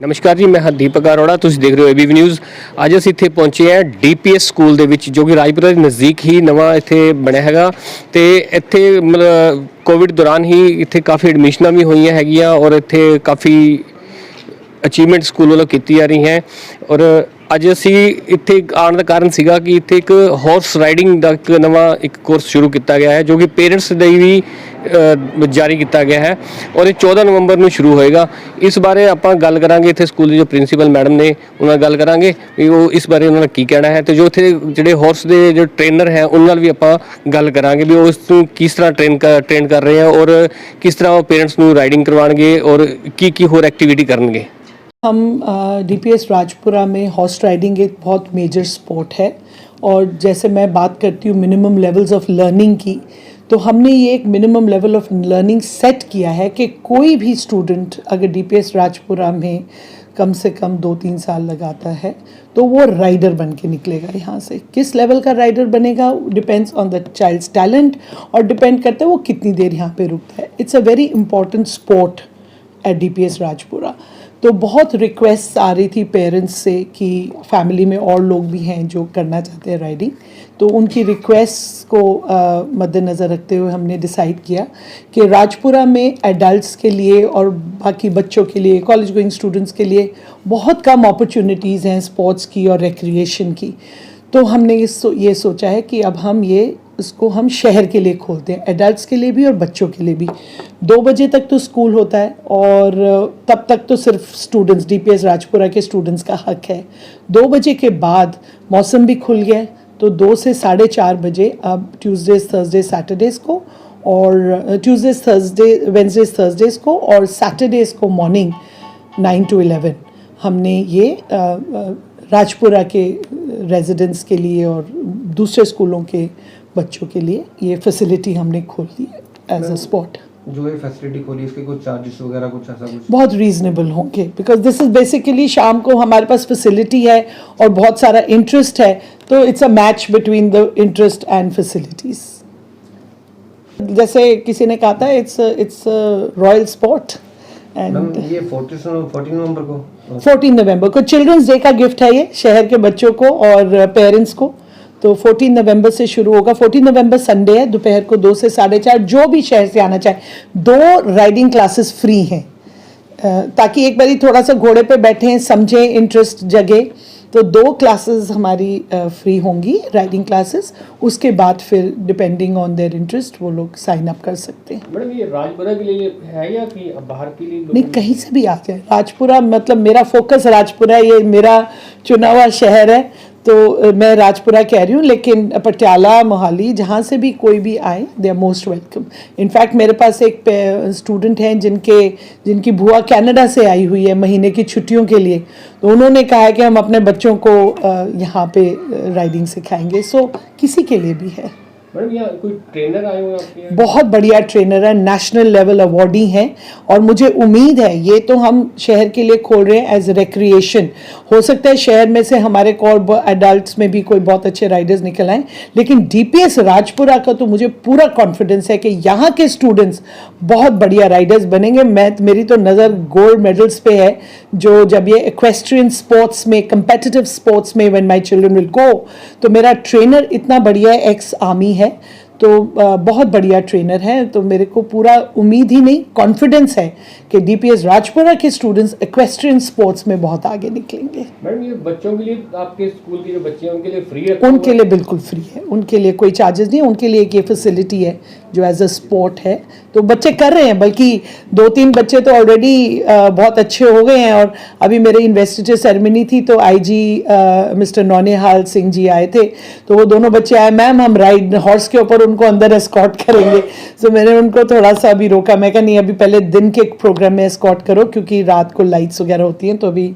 ਨਮਸਕਾਰ ਜੀ, ਮੈਂ ਹਾਂ ਦੀਪਕ ਅਰੋੜਾ। ਤੁਸੀਂ ਦੇਖ ਰਹੇ ਹੋ ਏਬੀਪੀ ਨਿਊਜ਼। ਅੱਜ ਅਸੀਂ ਇੱਥੇ ਪਹੁੰਚੇ ਹਾਂ ਡੀਪੀਐਸ ਸਕੂਲ ਦੇ ਵਿੱਚ, ਜੋ ਕਿ ਰਾਜਪੁਰਾ ਦੇ ਨਜ਼ਦੀਕ ਹੀ ਨਵਾਂ ਇੱਥੇ ਬਣਿਆ ਹੈਗਾ। ਤੇ ਇੱਥੇ ਮਤਲਬ ਕੋਵਿਡ ਦੌਰਾਨ ਹੀ ਇੱਥੇ ਕਾਫੀ ਐਡਮਿਸ਼ਨਾਂ ਵੀ ਹੋਈਆਂ ਹੈਗੀਆਂ ਔਰ ਇੱਥੇ ਕਾਫੀ ਅਚੀਵਮੈਂਟ ਸਕੂਲ ਵੱਲੋਂ ਕੀਤੀ ਜਾ ਰਹੀ ਹੈ। ਔਰ ਅੱਜ ਅਸੀਂ ਇੱਥੇ ਆਉਣ ਦਾ ਕਾਰਨ ਸੀਗਾ ਕਿ ਇੱਥੇ ਇੱਕ ਹਾਰਸ ਰਾਈਡਿੰਗ ਦਾ ਇੱਕ ਨਵਾਂ ਇੱਕ ਕੋਰਸ ਸ਼ੁਰੂ ਕੀਤਾ ਗਿਆ ਹੈ, ਜੋ ਕਿ ਪੇਰੈਂਟਸ ਲਈ ਵੀ ਜਾਰੀ ਕੀਤਾ ਗਿਆ ਹੈ ਔਰ ਇਹ 14 ਨਵੰਬਰ ਨੂੰ ਸ਼ੁਰੂ ਹੋਏਗਾ। ਇਸ ਬਾਰੇ ਆਪਾਂ ਗੱਲ ਕਰਾਂਗੇ, ਇੱਥੇ ਸਕੂਲ ਦੇ ਜੋ ਪ੍ਰਿੰਸੀਪਲ ਮੈਡਮ ਨੇ ਉਹਨਾਂ ਨਾਲ ਗੱਲ ਕਰਾਂਗੇ ਵੀ ਉਹ ਇਸ ਬਾਰੇ ਉਹਨਾਂ ਦਾ ਕੀ ਕਹਿਣਾ ਹੈ, ਤੇ ਜੋ ਇੱਥੇ ਜਿਹੜੇ ਹਾਰਸ ਦੇ ਜੋ ਟ੍ਰੇਨਰ ਹੈ ਉਹਨਾਂ ਨਾਲ ਵੀ ਆਪਾਂ ਗੱਲ ਕਰਾਂਗੇ ਵੀ ਉਹ ਇਸ ਨੂੰ ਕਿਸ ਤਰ੍ਹਾਂ ਟ੍ਰੇਨ ਕਰ ਰਹੇ ਆ ਔਰ ਕਿਸ ਤਰ੍ਹਾਂ ਉਹ ਪੇਰੈਂट्स ਨੂੰ ਰਾਈਡਿੰग ਕਰਵਾਉਣਗੇ ਔਰ ਕੀ ਹੋਰ एक्टिविटी करेंगे। हम डीपीएस राजपुरा में हॉर्स राइडिंग एक बहुत मेजर स्पोर्ट है और जैसे मैं बात करती हूँ मिनिमम लेवल्स ऑफ लर्निंग की, तो हमने ये एक minimum level of learning set किया है कि कोई भी स्टूडेंट अगर डीपीएस राजपुरा में कम से कम 2-3 साल लगाता है तो वो राइडर बन के निकलेगा यहाँ से। किस लेवल का राइडर बनेगा depends on the child's talent और डिपेंड करता है वो कितनी देर यहाँ पे रुकता है। It's a very important sport at DPS Rajpura. तो बहुत रिक्वेस्ट आ रही थी पेरेंट्स से कि फैमिली में और लोग भी हैं जो करना चाहते हैं राइडिंग, तो उनकी रिक्वेस्ट को मद्देनज़र रखते हुए हमने डिसाइड किया कि राजपुरा में एडल्ट्स के लिए और बाकी बच्चों के लिए, कॉलेज गोइंग स्टूडेंट्स के लिए बहुत कम अपॉर्चुनिटीज़ हैं स्पोर्ट्स की और रिक्रिएशन की। तो हमने ये सोचा है कि अब हम इसको हम शहर के लिए खोलते हैं, एडल्ट्स के लिए भी और बच्चों के लिए भी। 2 बजे तक तो स्कूल होता है और तब तक तो सिर्फ स्टूडेंट्स, डीपीएस राजपुरा के स्टूडेंट्स का हक है। 2 बजे के बाद मौसम भी खुल गया है, तो 2 से 4:30 बजे अब ट्यूसडेज थर्सडे सैटरडेज़ को और वेंसडेज थर्सडेज़ को और सैटरडेज़ को मॉर्निंग 9 to 11 हमने ये राजपुरा के रेजिडेंट्स के लिए और दूसरे स्कूलों के बच्चों के लिए ये फैसिलिटी हमने खोल दी है एज अ स्पॉट। जो ये फैसिलिटी खोली इसके कुछ चार्जेस वगैरह कुछ ऐसा कुछ बहुत रीजनेबल होंगे, बिकॉज दिस इज बेसिकली शाम को हमारे पास फैसिलिटी है और बहुत सारा इंटरेस्ट है, तो it's a match between the interest and facilities. जैसे किसी ने कहा था इट्स रॉयल स्पॉट। एंड ये 14 नवंबर को चिल्ड्रंस डे का गिफ्ट है ये शहर के बच्चों को और पेरेंट्स को। तो 14 नवंबर से शुरू होगा। 14 नवंबर संडे है, दोपहर को 2 से 4:30 जो भी शहर से आना चाहे। 2 राइडिंग क्लासेस फ्री हैं, ताकि एक बारी थोड़ा सा घोड़े पे बैठें, समझें, इंटरेस्ट जगे। तो 2 क्लासेस हमारी फ्री होंगी, राइडिंग क्लासेस। उसके बाद फिर डिपेंडिंग ऑन देयर इंटरेस्ट वो लोग साइन अप कर सकते हैं। मैडम ये राजपुरा के लिए है या कि बाहर के लिए? नहीं, कहीं से भी आ जाए। राजपुरा मतलब मेरा फोकस राजपुरा है, ये मेरा चुना हुआ शहर है, तो मैं राजपुरा कह रही हूँ, लेकिन पटियाला, मोहाली, जहाँ से भी कोई भी आए they are most welcome. In fact मेरे पास एक स्टूडेंट हैं जिनकी बुआ कनाडा से आई हुई है महीने की छुट्टियों के लिए, तो उन्होंने कहा है कि हम अपने बच्चों को यहाँ पे राइडिंग सिखाएंगे। सो किसी के लिए भी है। मैडम यहाँ कोई ट्रेनर आए हुए हैं? बहुत बढ़िया ट्रेनर है, नेशनल लेवल अवार्डी हैं और मुझे उम्मीद है ये तो हम शहर के लिए खोल रहे हैं एज रिक्रिएशन। हो सकता है शहर में से हमारे और एडल्ट्स में भी कोई बहुत अच्छे राइडर्स निकल आए, लेकिन डीपीएस राजपुरा का तो मुझे पूरा कॉन्फिडेंस है कि यहाँ के स्टूडेंट्स बहुत बढ़िया राइडर्स बनेंगे। मेरी तो नज़र गोल्ड मेडल्स पे है, जो जब ये इक्वेस्ट्रियन स्पोर्ट्स में, कंपेटिटिव स्पोर्ट्स में when my children will go, तो मेरा ट्रेनर इतना बढ़िया एक्स आर्मी है, तो बहुत बढ़िया ट्रेनर है। तो मेरे को पूरा उम्मीद ही नहीं, कॉन्फिडेंस है कि डीपीएस राजपुरा के स्टूडेंट्स इक्वेस्ट्रियन स्पोर्ट्स में बहुत आगे निकलेंगे। मैडम ये बच्चों के लिए, आपके स्कूल के जो बच्चे हैं उनके लिए फ्री है? उनके लिए बिल्कुल फ्री है, उनके लिए कोई चार्जेस नहीं है। उनके लिए एक ये फैसिलिटी है जो एज अ स्पोर्ट है, तो बच्चे कर रहे हैं। बल्कि 2-3 बच्चे तो ऑलरेडी बहुत अच्छे हो गए हैं। और अभी मेरे इन्वेस्टिचर सेरेमनी थी, तो आईजी मिस्टर नौनिहाल सिंह जी आए थे, तो वो दोनों बच्चे आए, मैम हम राइड हॉर्स के ऊपर उनको अंदर एस्कॉर्ट करेंगे। तो मैंने उनको थोड़ा सा अभी रोका, मैं कहा नहीं, अभी पहले दिन के प्रोग्राम में एस्कॉर्ट करो, क्योंकि रात को लाइट्स वगैरह होती हैं, तो अभी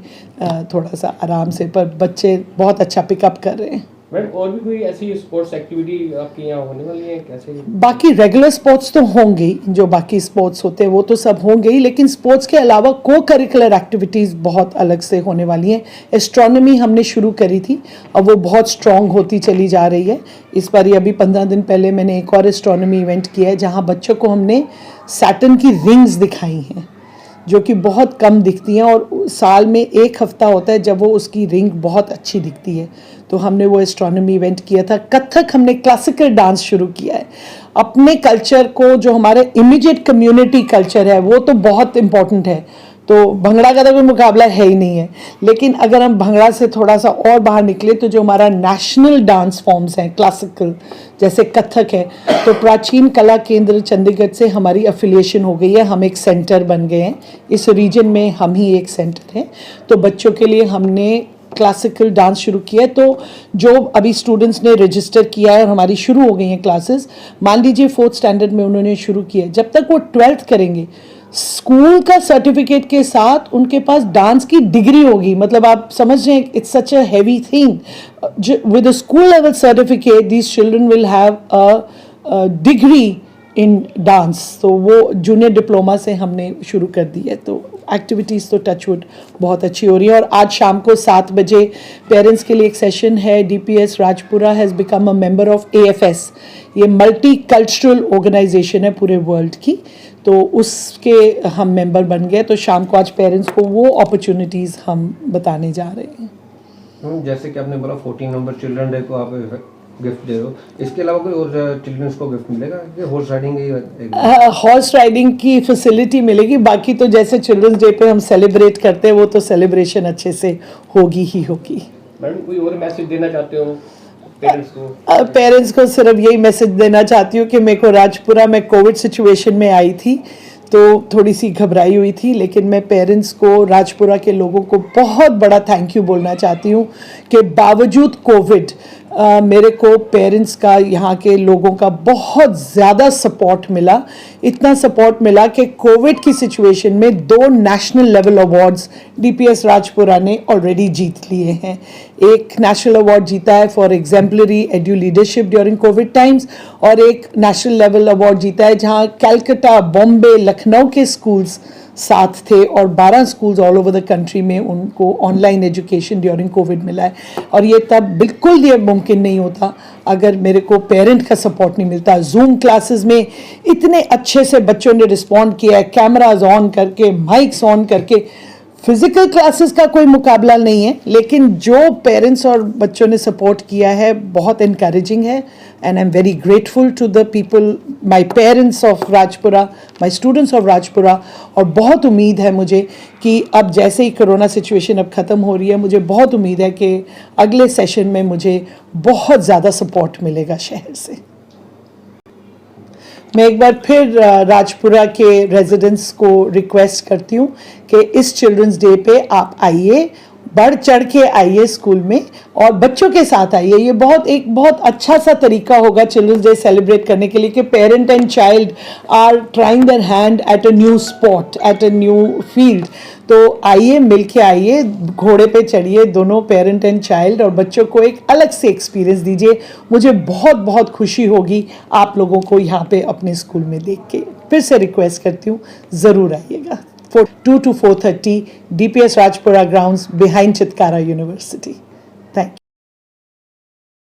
थोड़ा सा आराम से। पर बच्चे बहुत अच्छा पिकअप कर रहे हैं। मैडम और भी कोई ऐसी स्पोर्ट्स एक्टिविटी आपके यहाँ होने वाली है कैसे? बाकी रेगुलर स्पोर्ट्स तो होंगे ही, जो बाकी स्पोर्ट्स होते हैं वो तो सब होंगे ही, लेकिन स्पोर्ट्स के अलावा को करिकुलर एक्टिविटीज़ बहुत अलग से होने वाली हैं। एस्ट्रोनॉमी हमने शुरू करी थी, अब वो बहुत स्ट्रॉन्ग होती चली जा रही है। इस बार अभी 15 दिन पहले मैंने एक और एस्ट्रोनॉमी इवेंट किया है, जहाँ बच्चों को हमने सैटर्न की रिंग्स दिखाई हैं। जो कि बहुत कम दिखती हैं, और साल में एक हफ्ता होता है जब वो उसकी रिंग बहुत अच्छी दिखती है। तो हमने वो एस्ट्रोनॉमी इवेंट किया था। कथक हमने क्लासिकल डांस शुरू किया है। अपने कल्चर को, जो हमारे इमीडिएट कम्युनिटी कल्चर है, वो तो बहुत इम्पोर्टेंट है। तो भंगड़ा का तो कोई मुकाबला है ही नहीं है, लेकिन अगर हम भंगड़ा से थोड़ा सा और बाहर निकले तो जो हमारा नेशनल डांस फॉर्म्स हैं क्लासिकल, जैसे कथक है, तो प्राचीन कला केंद्र चंडीगढ़ से हमारी अफिलिएशन हो गई है। हम एक सेंटर बन गए हैं, इस रीजन में हम ही एक सेंटर हैं। तो बच्चों के लिए हमने क्लासिकल डांस शुरू किया है। तो जो अभी स्टूडेंट्स ने रजिस्टर किया है और हमारी शुरू हो गई हैं क्लासेस, मान लीजिए 4th स्टैंडर्ड में उन्होंने शुरू किया है, जब तक वो 12th करेंगे, स्कूल का सर्टिफिकेट के साथ उनके पास डांस की डिग्री होगी। मतलब आप समझ रहे हैं, it's such a heavy thing. With a school level certificate these children will have a degree in dance. तो वो जूनियर डिप्लोमा से हमने शुरू कर दी है। तो एक्टिविटीज़ तो टचवुड बहुत अच्छी हो रही है। और आज शाम को 7 बजे पेरेंट्स के लिए एक सेशन है। DPS Rajpura has become a member of AFS। ये मल्टी कल्चरल ऑर्गेनाइजेशन है पूरे वर्ल्ड की, तो उसके हम मेंबर बन गए। तो शाम को आज पेरेंट्स को वो अपॉर्चुनिटीज़ हम बताने जा रहे हैं। जैसे कि आपने बोला 14 नवंबर चिल्ड्रन डे को आप गिफ्ट दे रहे हो, इसके अलावा कोई और चिल्ड्रंस को गिफ्ट मिलेगा? ये हॉर्स राइडिंग हॉर्स राइडिंग की फैसिलिटी मिलेगी। बाकी तो जैसे चिल्ड्रंस डे पे हम सेलिब्रेट करते हैं, वो तो सेलिब्रेशन अच्छे से होगी ही होगी। मैडम, कोई और मैसेज देना चाहते हो पेरेंट्स को? पेरेंट्स को सिर्फ यही मैसेज देना चाहती हूँ कि मेरे को राजपुरा में कोविड सिचुएशन में आई थी, तो थोड़ी सी घबराई हुई थी, लेकिन मैं पेरेंट्स को, राजपुरा के लोगों को बहुत बड़ा थैंक यू बोलना चाहती हूँ कि बावजूद कोविड मेरे को पेरेंट्स का, यहाँ के लोगों का बहुत ज़्यादा सपोर्ट मिला। इतना सपोर्ट मिला कि कोविड की सिचुएशन में 2 national level awards DPS Rajpura ने ऑलरेडी जीत लिए हैं। एक नेशनल अवार्ड जीता है for exemplary edu leadership during Covid times, और एक नेशनल लेवल अवार्ड जीता है जहाँ कैलकाटा, बॉम्बे, लखनऊ के स्कूल्स साथ थे, और 12 schools all over the country में उनको ऑनलाइन एजुकेशन ड्यूरिंग कोविड मिला है। और ये तब बिल्कुल ये मुमकिन नहीं होता अगर मेरे को पेरेंट का सपोर्ट नहीं मिलता। जूम क्लासेस में इतने अच्छे से बच्चों ने रिस्पॉन्ड किया है, कैमराज ऑन करके, माइक्स ऑन करके। फिजिकल क्लासेस का कोई मुकाबला नहीं है, लेकिन जो पेरेंट्स और बच्चों ने सपोर्ट किया है बहुत इनकरेजिंग है। And I am very grateful to the people, my parents of Rajpura, my students of Rajpura. और बहुत उम्मीद है मुझे कि अब जैसे ही कोरोना सिचुएशन अब ख़त्म हो रही है, मुझे बहुत उम्मीद है कि अगले सेशन में मुझे बहुत ज़्यादा सपोर्ट मिलेगा शहर से। मैं एक बार फिर राजपुरा के रेजिडेंट्स को रिक्वेस्ट करती हूँ कि इस चिल्ड्रंस डे पे आप आइए, बढ़ चढ़ के आइए स्कूल में, और बच्चों के साथ आइए। ये बहुत अच्छा सा तरीका होगा चिल्ड्रंस डे सेलिब्रेट करने के लिए कि parent and child are trying their hand at a new spot, at a new field. तो आइए, मिल के आइए, घोड़े पे चढ़िए, दोनों पेरेंट एंड चाइल्ड, और बच्चों को एक अलग से एक्सपीरियंस दीजिए। मुझे बहुत खुशी होगी आप लोगों को यहाँ पे अपने स्कूल में देख के। फिर से रिक्वेस्ट करती हूँ, ज़रूर आइएगा। 2 to 4:30 DPS Rajpura grounds behind Chitkara university. Thank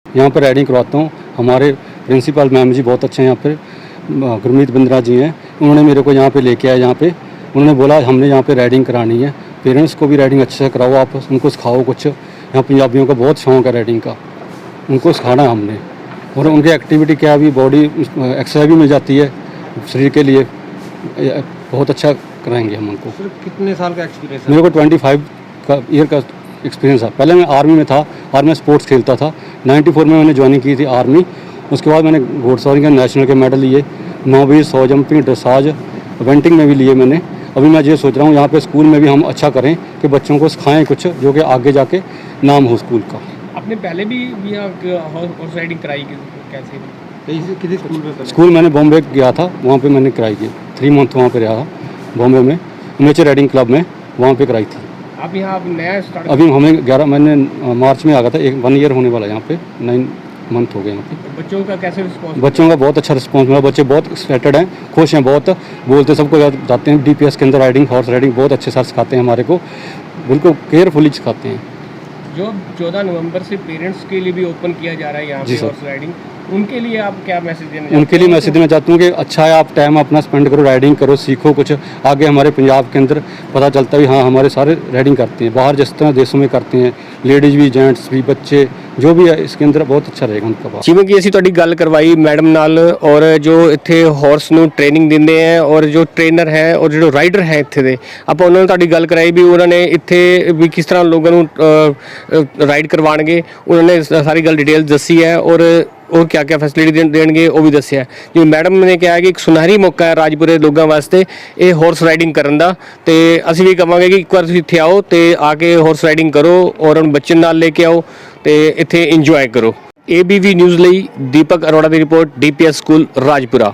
you. यहाँ पर राइडिंग करवाता हूँ। हमारे प्रिंसिपल मैम जी बहुत अच्छे हैं, यहाँ पर गुरमीत बिंद्रा जी हैं, उन्होंने मेरे को यहाँ पे लेके आए। यहाँ पे उन्होंने बोला हमने यहाँ पे राइडिंग करानी है, पेरेंट्स को भी राइडिंग अच्छे से कराओ, आप उनको सिखाओ कुछ। यहाँ पंजाबियों का बहुत शौक है राइडिंग का, उनको सिखाना है हमने। और उनकी एक्टिविटी क्या भी, बॉडी एक्सरसाइज भी मिल जाती है शरीर के लिए, बहुत अच्छा कराएंगे हम उनको। कितने साल का एक्सपीरियंस है? मेरे को 25 का ईयर का एक्सपीरियंस है। पहले मैं आर्मी में था, आर्मी में स्पोर्ट्स खेलता था। 94 में मैंने ज्वाइनिंग की थी आर्मी। उसके बाद मैंने घोड़सवारी के नेशनल के मेडल लिए, 9वीं 100 जंपिंग, ड्रेसाज, इवेंटिंग में भी लिए मैंने। अभी मैं ये सोच रहा हूँ यहाँ पे स्कूल में भी हम अच्छा करें कि बच्चों को सिखाएं कुछ, जो कि आगे जाके नाम हो स्कूल का। आपने पहले भी यहाँ हॉर्स राइडिंग कराई कैसे? किसी स्कूल में? स्कूल मैंने बॉम्बे गया था, वहाँ पे मैंने कराई थी। 3 मंथ वहाँ पे रहा था बॉम्बे में, नेचर राइडिंग क्लब में, वहाँ पे कराई थी। आप यहाँ नया स्टार्ट? अभी हमें 11 मैंने मार्च में आ गया था, 1 ईयर होने वाला है यहाँ पे, 9 मंथ हो गए यहाँ पे। बच्चों का कैसे रिस्पॉन्स? बच्चों का बहुत अच्छा रिस्पॉन्स मिला, बच्चे बहुत एक्साइटेड हैं, खुश हैं, बहुत बोलते सबको जाते हैं। DPS के अंदर राइडिंग, हॉर्स राइडिंग बहुत अच्छे से सिखाते हैं हमारे को, बिल्कुल केयरफुली सिखाते हैं। जो 14 नवंबर से पेरेंट्स के लिए भी ओपन किया जा रहा है यहाँ पे हॉर्स राइडिंग, उनके लिए आप क्या मैसेज देना चाहते उनके लिए मैसेज देना चाहता हूँ कि अच्छा है आप टाइम अपना स्पेंड करो, राइडिंग करो, सीखो कुछ आगे। हमारे पंजाब के अंदर पता चलता है भी हाँ हमारे सारे राइडिंग करते हैं, बाहर जिस तरह देशों में करते हैं, लेडीज़ भी जेंट्स भी बच्चे जो भी है, इसके अंदर बहुत अच्छा रहेगा उनका बात। ਜਿਵੇਂ ਕਿ ਅਸੀਂ ਤੁਹਾਡੀ ਗੱਲ ਕਰਵਾਈ ਮੈਡਮ ਨਾਲ, ਔਰ ਜੋ ਇੱਥੇ ਹਾਰਸ ਨੂੰ ਟ੍ਰੇਨਿੰਗ ਦਿੰਦੇ ਆ ਔਰ ਜੋ ਟ੍ਰੇਨਰ ਹੈ ਔਰ ਜੋ ਰਾਈਡਰ ਹੈ ਇੱਥੇ ਦੇ, ਆਪਾਂ ਉਹਨਾਂ ਨਾਲ ਤੁਹਾਡੀ ਗੱਲ ਕਰਾਈ ਵੀ ਉਹਨਾਂ ਨੇ ਇੱਥੇ ਵੀ ਕਿਸ ਤਰ੍ਹਾਂ ਲੋਕਾਂ ਨੂੰ ਰਾਈਡ ਕਰਵਾਉਣਗੇ, ਉਹਨਾਂ ਨੇ ਸਾਰੀ ਗੱਲ ਡਿਟੇਲ ਦੱਸੀ ਹੈ ਔਰ ਉਹ ਕਿਆ ਕਿਆ ਫੈਸਿਲਿਟੀ ਦੇਣਗੇ ਉਹ ਵੀ ਦੱਸਿਆ। ਜਿਵੇਂ ਮੈਡਮ ਨੇ ਕਿਹਾ ਕਿ ਇੱਕ ਸੁਨਹਿਰੀ ਮੌਕਾ ਹੈ ਰਾਜਪੁਰੇ ਲੋਕਾਂ ਵਾਸਤੇ ਇਹ ਹਾਰਸ ਰਾਈਡਿੰਗ ਕਰਨ ਦਾ, ਤੇ ਅਸੀਂ ਵੀ ਕਹਾਂਗੇ ਕਿ ਇੱਕ ਵਾਰ ਤੁਸੀਂ ਇੱਥੇ ਆਓ ਤੇ ਆ ਕੇ ਹਾਰਸ ਰਾਈਡਿੰਗ ਕਰੋ ਔਰ ਉਹਨਾਂ ਬੱਚੇ ਨਾਲ ਲੈ ਕੇ ਆਓ ਤੇ ਇੱਥੇ ਇੰਜੋਏ ਕਰੋ। ABV ਨਿਊਜ਼ ਲਈ ਦੀਪਕ ਅਰੋੜਾ ਦੀ ਰਿਪੋਰਟ, DPS ਸਕੂਲ ਰਾਜਪੁਰਾ।